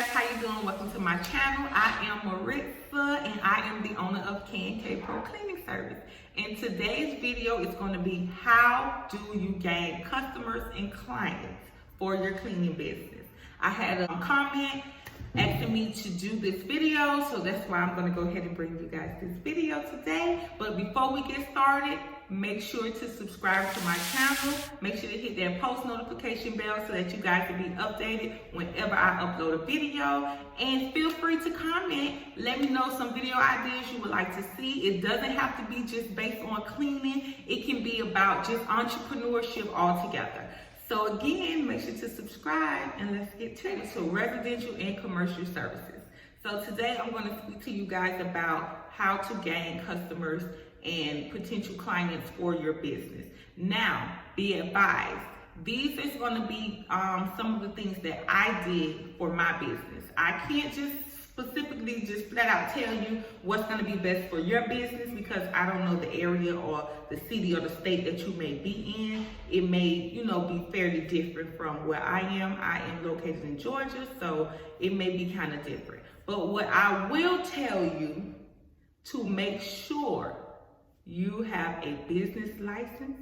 guys, how you doing? Welcome to my channel. I am Maritza and I am the owner of K&K Pro Cleaning Service. And today's video is going to be how do you gain customers and clients for your cleaning business. I had a comment asking me to do this video, so that's why I'm going to go ahead and bring you guys this video today. But before we get started, make sure to subscribe to my channel. Make sure to hit that post notification bell so that you guys will be updated whenever I upload a video. And feel free to comment. Let me know some video ideas you would like to see. It doesn't have to be just based on cleaning. It can be about just entrepreneurship altogether. So again, make sure to subscribe and let's get to it. So residential and commercial services. So today I'm going to speak to you guys about how to gain customers and potential clients for your business. Now, be advised, these is going to be some of the things that I did for my business. I can't just specifically just flat out tell you what's going to be best for your business because I don't know the area or the city or the state that you may be in. It may, be fairly different from where I am. I am located in Georgia, so it may be kind of different. But what I will tell you to make sure you have a business license,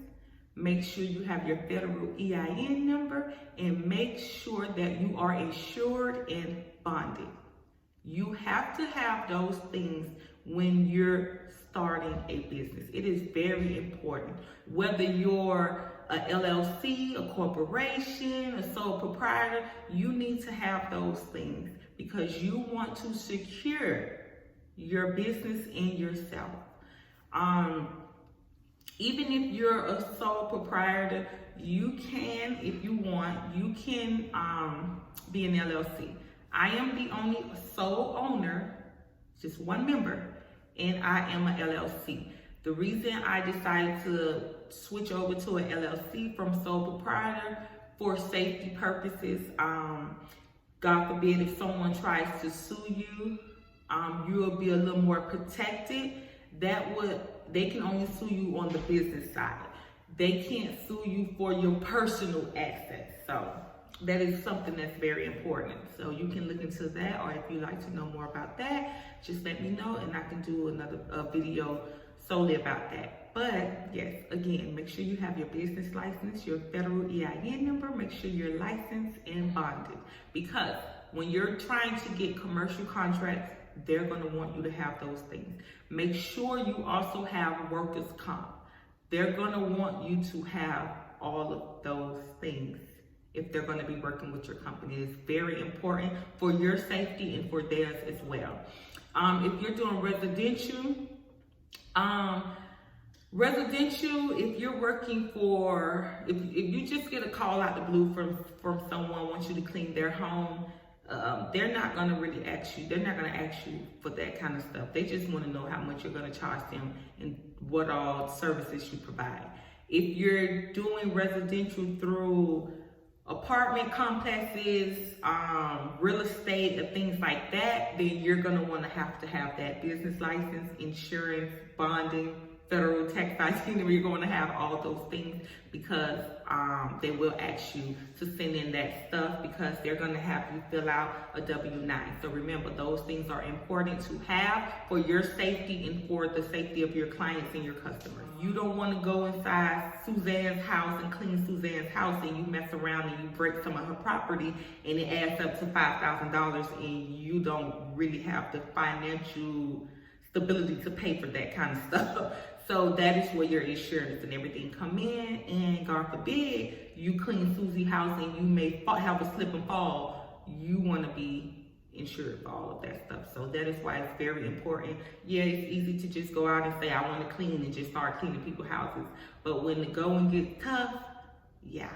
make sure you have your federal EIN number, and make sure that you are insured and bonded. You have to have those things when you're starting a business. It is very important. Whether you're a LLC, a corporation, a sole proprietor, you need to have those things because you want to secure your business and yourself. Even if you're a sole proprietor, you can, if you want, you can be an LLC. I am the only sole owner, just one member, and I am a LLC. The reason I decided to switch over to a LLC from sole proprietor for safety purposes, God forbid if someone tries to sue you, you will be a little more protected. They can only sue you on the business side. They can't sue you for your personal assets. So that is something that's very important. So you can look into that, or if you'd like to know more about that, just let me know and I can do another video solely about that. But yes, again, make sure you have your business license, your federal EIN number, make sure you're licensed and bonded. Because when you're trying to get commercial contracts, they're going to want you to have those things. Make sure you also have workers' comp. They're going to want you to have all of those things if they're going to be working with your company. It's very important for your safety and for theirs as well. If you're doing residential, if you're working for, if you just get a call out the blue from someone wants you to clean their home, they're not going to really ask you. They're not going to ask you for that kind of stuff. They just want to know how much you're going to charge them and what all services you provide. If you're doing residential through apartment complexes, real estate, and things like that, then you're going to want to have that business license, insurance, bonding, federal tax itinerary. You're going to have all those things because they will ask you to send in that stuff because they're going to have you fill out a W-9. So remember, those things are important to have for your safety and for the safety of your clients and your customers. You don't want to go inside Suzanne's house and clean Suzanne's house and you mess around and you break some of her property and it adds up to $5,000 and you don't really have the financial stability to pay for that kind of stuff. So that is where your insurance and everything come in, and God forbid you clean Susie's house and you may have a slip and fall. You want to be insured for all of that stuff. So that is why it's very important. Yeah, it's easy to just go out and say I want to clean and just start cleaning people's houses, but when the going gets tough, yeah.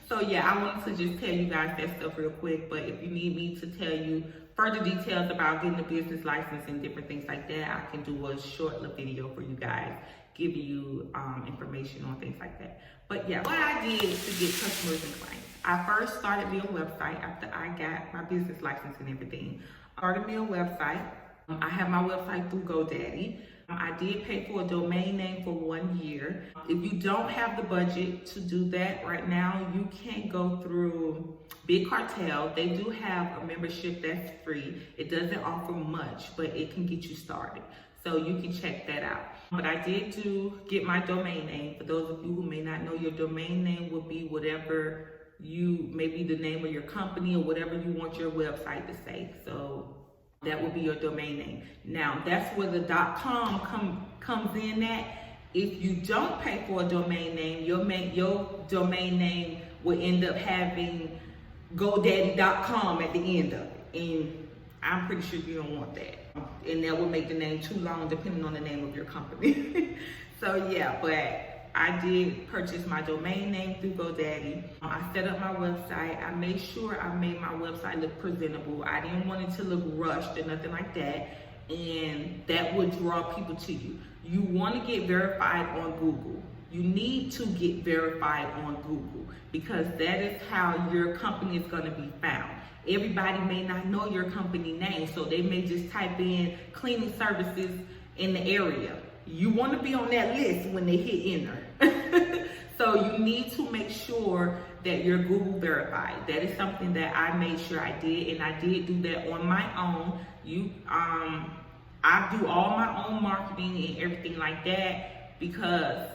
So yeah, I wanted to just tell you guys that stuff real quick, but if you need me to tell you further details about getting a business license and different things like that, I can do a short little video for you guys, giving you information on things like that. But yeah, what I did to get customers and clients. I first started me a website after I got my business license and everything. I started me a website. I have my website through GoDaddy. I did pay for a domain name for 1 year. If you don't have the budget to do that right now, you can go through Big Cartel. They do have a membership that's free. It doesn't offer much, but it can get you started. So you can check that out. But I did get my domain name. For those of you who may not know, your domain name will be whatever maybe the name of your company or whatever you want your website to say. So that will be your domain name. Now that's where the .com comes in at. If you don't pay for a domain name, your domain name will end up having GoDaddy.com at the end of it. And I'm pretty sure you don't want that. And that would make the name too long depending on the name of your company. So yeah, but I did purchase my domain name through GoDaddy. I set up my website. I made sure I made my website look presentable. I didn't want it to look rushed or nothing like that. And that would draw people to you. You want to get verified on Google. You need to get verified on Google because that is how your company is going to be found. Everybody may not know your company name, so they may just type in cleaning services in the area. You want to be on that list when they hit enter. So you need to make sure that you're Google verified. That is something that I made sure I did, and I did do that on my own. I do all my own marketing and everything like that because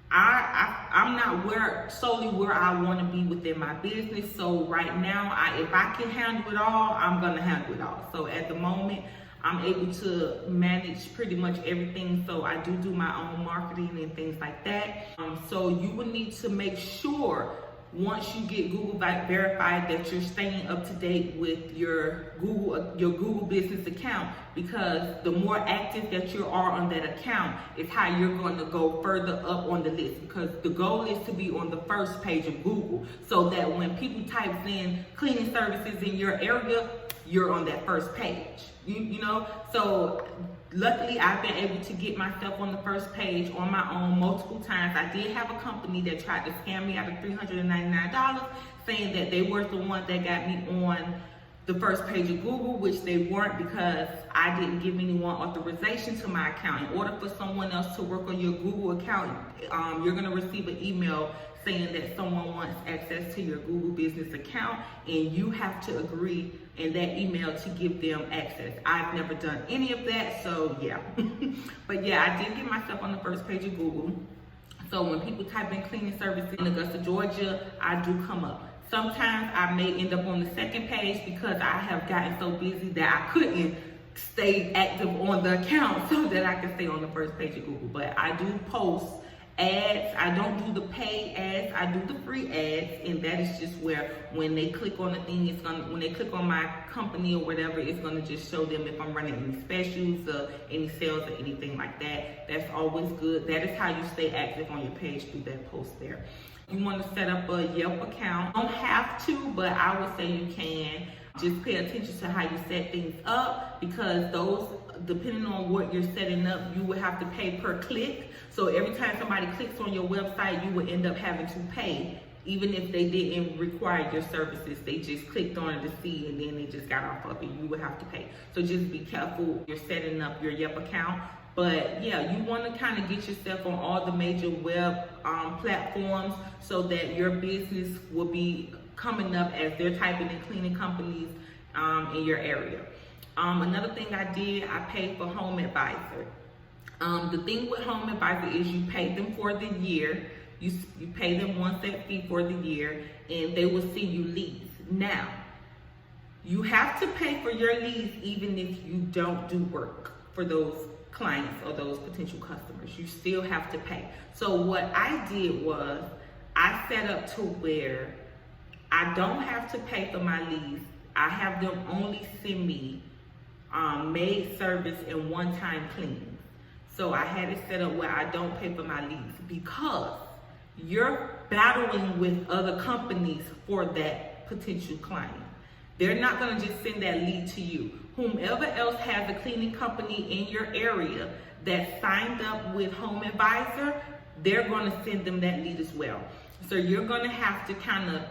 I'm not solely where I want to be within my business. So right now, if I can handle it all, I'm gonna handle it all. So at the moment, I'm able to manage pretty much everything. So I do my own marketing and things like that. So you will need to make sure once you get Google verified that you're staying up to date with your Google business account, because the more active that you are on that account is how you're going to go further up on the list, because the goal is to be on the first page of Google so that when people type in cleaning services in your area, you're on that first page. You know, so luckily I've been able to get myself on the first page on my own multiple times. I did have a company that tried to scam me out of $399, saying that they were the one that got me on the first page of Google, which they weren't, because I didn't give anyone authorization to my account. In order for someone else to work on your Google account, you're gonna receive an email saying that someone wants access to your Google business account, and you have to agree in that email to give them access. I've never done any of that, so yeah. But yeah, I did get myself on the first page of Google. So when people type in cleaning services in Augusta, Georgia, I do come up. Sometimes I may end up on the second page because I have gotten so busy that I couldn't stay active on the account so that I can stay on the first page of Google. But I do post ads. I don't do the paid ads. I do the free ads, and that is just where when they click on the thing, when they click on my company or whatever, it's gonna just show them if I'm running any specials or any sales or anything like that. That's always good. That is how you stay active on your page, through that post there. You want to set up a Yelp account. You don't have to, but I would say you can. Just pay attention to how you set things up, because those, depending on what you're setting up, you will have to pay per click. So every time somebody clicks on your website, you will end up having to pay, even if they didn't require your services. They just clicked on it to see, and then they just got off of it. You will have to pay. So just be careful you're setting up your Yelp account. But yeah, you want to kind of get yourself on all the major web platforms so that your business will be coming up as they're typing in cleaning companies in your area. Another thing I did, I paid for Home Advisor. The thing with Home Advisor is you pay them for the year. You pay them one set fee for the year, and they will send you leads. Now, you have to pay for your leads even if you don't do work for those clients or those potential customers. You still have to pay. So what I did was I set up to where I don't have to pay for my leads. I have them only send me maid service and one-time cleaning. So I had it set up where I don't pay for my leads, because you're battling with other companies for that potential client. They're not gonna just send that lead to you. Whomever else has a cleaning company in your area that signed up with Home Advisor, they're gonna send them that lead as well. So you're gonna have to kind of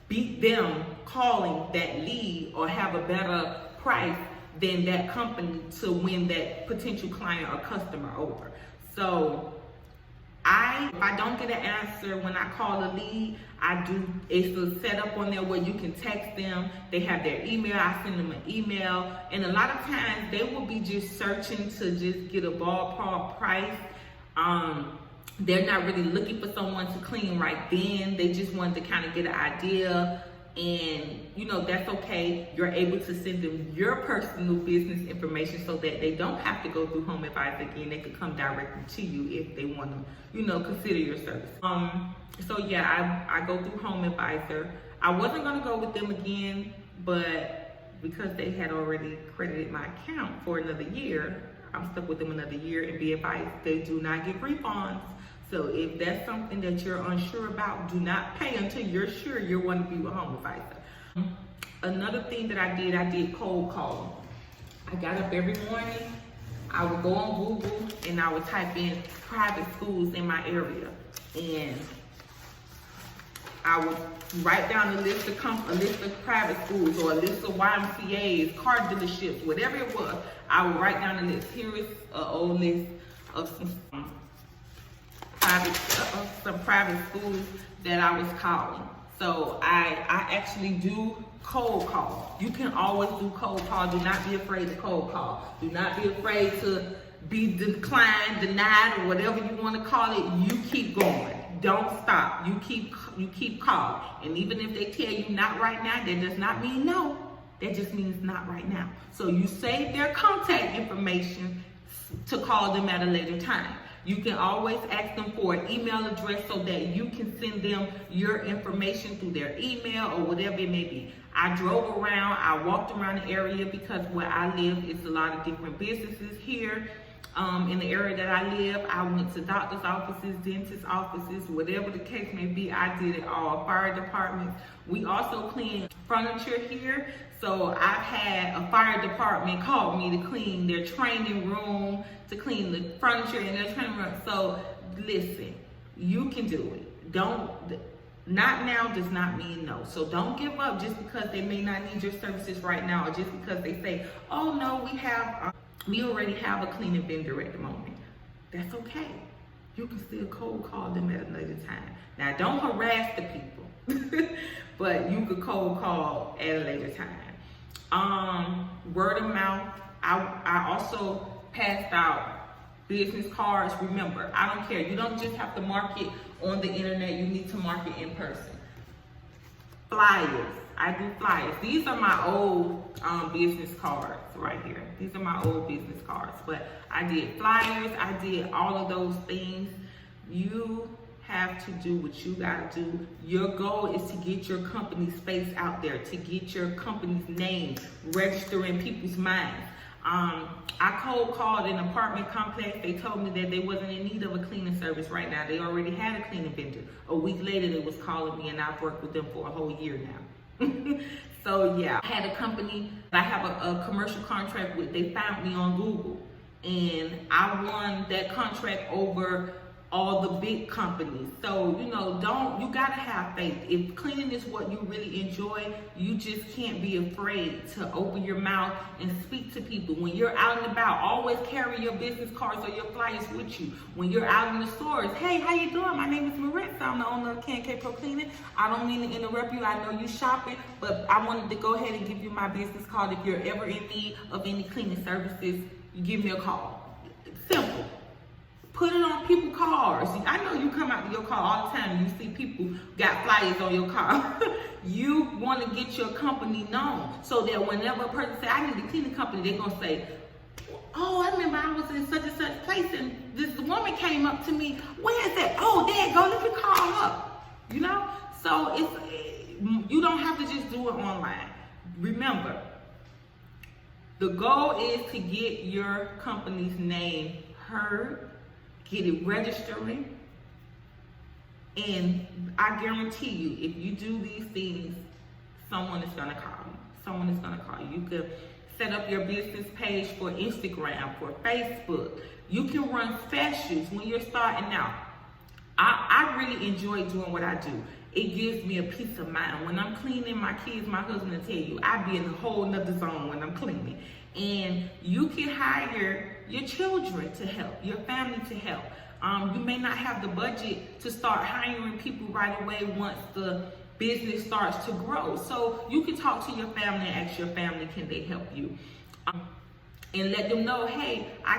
beat them calling that lead or have a better price than that company to win that potential client or customer over. So if I don't get an answer when I call a lead, it's a setup on there where you can text them. They have their email, I send them an email. And a lot of times they will be just searching to just get a ballpark price. They're not really looking for someone to clean right then. They just wanted to kind of get an idea. And you know, that's okay. You're able to send them your personal business information so that they don't have to go through Home Advisor again. They could come directly to you if they want to, you know, consider your service. So yeah, I go through Home Advisor. I wasn't gonna go with them again, but because they had already credited my account for another year, I'm stuck with them another year. And be advised, they do not give refunds. So if that's something that you're unsure about, do not pay until you're sure you want to be with Home Advisor. Another thing that I did cold calling. I got up every morning, I would go on Google and I would type in private schools in my area. And I would write down a list of private schools or a list of YMCAs, car dealerships, whatever it was. I would write down a list. Here is an old list of some private schools that I was calling. So I actually do cold call. You can always do cold call. Do not be afraid to cold call. Do not be afraid to be declined, denied, or whatever you want to call it. You keep going. Don't stop. You keep calling. And even if they tell you not right now, that does not mean no. That just means not right now. So you save their contact information to call them at a later time. You can always ask them for an email address so that you can send them your information through their email or whatever it may be. I drove around, I walked around the area because where I live is a lot of different businesses here. In the area that I live, I went to doctor's offices, dentist offices, whatever the case may be, I did it all. Fire departments. We also clean furniture here. So I've had a fire department call me to clean their training room, to clean the furniture in their training room. So listen, you can do it. Not now does not mean no. So don't give up just because they may not need your services right now, or just because they say, oh no, we already have a cleaning vendor at the moment. That's okay. You can still cold call them at another time. Now don't harass the people, but you could cold call at a later time. Word of mouth. I also passed out business cards. Remember, I don't care. You don't just have to market on the internet. You need to market in person. Flyers. I do flyers. These are my old business cards right here. These are my old business cards. But I did flyers. I did all of those things. You have to do what you gotta do. Your goal is to get your company's face out there, to get your company's name registered in people's minds. I cold called an apartment complex. They told me that they wasn't in need of a cleaning service right now. They already had a cleaning vendor. A week later, they was calling me, and I've worked with them for a whole year now. So yeah, I had a company I have a commercial contract with. They found me on Google, and I won that contract over all the big companies. So, you know, you gotta have faith. If cleaning is what you really enjoy, you just can't be afraid to open your mouth and speak to people. When you're out and about, always carry your business cards or your flyers with you. When you're out in the stores, hey, how you doing? My name is Maritza. I'm the owner of K&K Pro Cleaning. I don't mean to interrupt you. I know you shopping, but I wanted to go ahead and give you my business card. If you're ever in need of any cleaning services, you give me a call. Simple. Put it on people's cars. I know you come out to your car all the time and you see people got flyers on your car. You want to get your company known so that whenever a person say, I need a cleaning company, they're going to say, oh, I remember I was in such and such place and this woman came up to me. Where is that? Oh, there you go. Let me call up. You know? So you don't have to just do it online. Remember, the goal is to get your company's name heard, get it registering, and I guarantee you, if you do these things, someone is gonna call you. Someone is gonna call you. You could set up your business page for Instagram, for Facebook. You can run specials when you're starting out. I really enjoy doing what I do. it gives me a peace of mind. When I'm cleaning, my kids, my husband will tell you, I be in a whole nother zone when I'm cleaning. And you can hire your children to help, your family to help. You may not have the budget to start hiring people right away once the business starts to grow. So you can talk to your family and ask your family, can they help you? And let them know, hey, I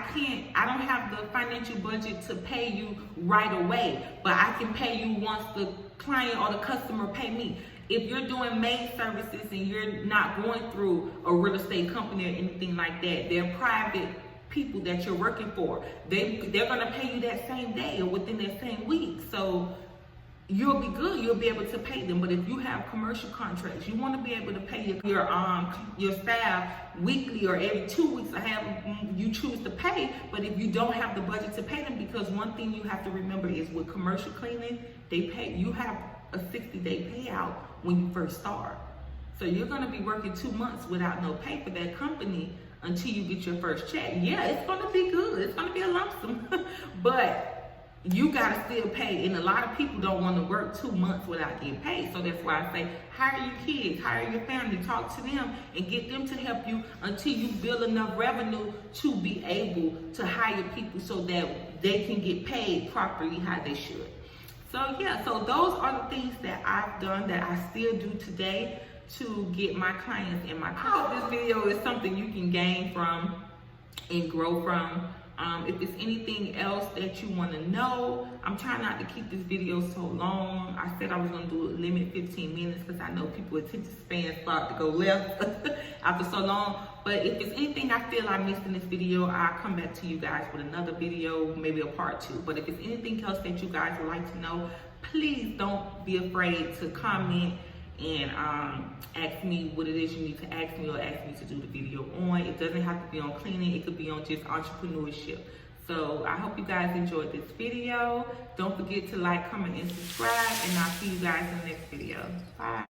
don't have the financial budget to pay you right away, but I can pay you once the client or the customer pay me. If you're doing maid services and you're not going through a real estate company or anything like that, they're private people that you're working for. They're gonna pay you that same day or within that same week. So you'll be good, you'll be able to pay them. But if you have commercial contracts, you want to be able to pay your staff weekly or every 2 weeks, or have you choose to pay. But if you don't have the budget to pay them, because one thing you have to remember is with commercial cleaning, you have a 60-day payout when you first start. So you're going to be working 2 months without no pay for that company until you get your first check. Yeah, it's going to be good, it's going to be a lump sum, but you gotta still pay. And a lot of people don't want to work 2 months without getting paid. So that's why I say, hire your kids, hire your family, talk to them and get them to help you until you build enough revenue to be able to hire people so that they can get paid properly how they should. So yeah, so those are the things that I've done, that I still do today to get my clients in my car. This video is something you can gain from and grow from. If there's anything else that you want to know, I'm trying not to keep this video so long. I said I was going to do a limit 15 minutes because I know people attention span start to go left after so long. But if there's anything I feel I missed in this video, I'll come back to you guys with another video, maybe a part 2. But if there's anything else that you guys would like to know, please don't be afraid to comment and ask me what it is you need to ask me, or ask me to do the video on. It doesn't have to be on cleaning, it could be on just entrepreneurship. So I hope you guys enjoyed this video. Don't forget to like, comment, and subscribe, and I'll see you guys in the next video. Bye.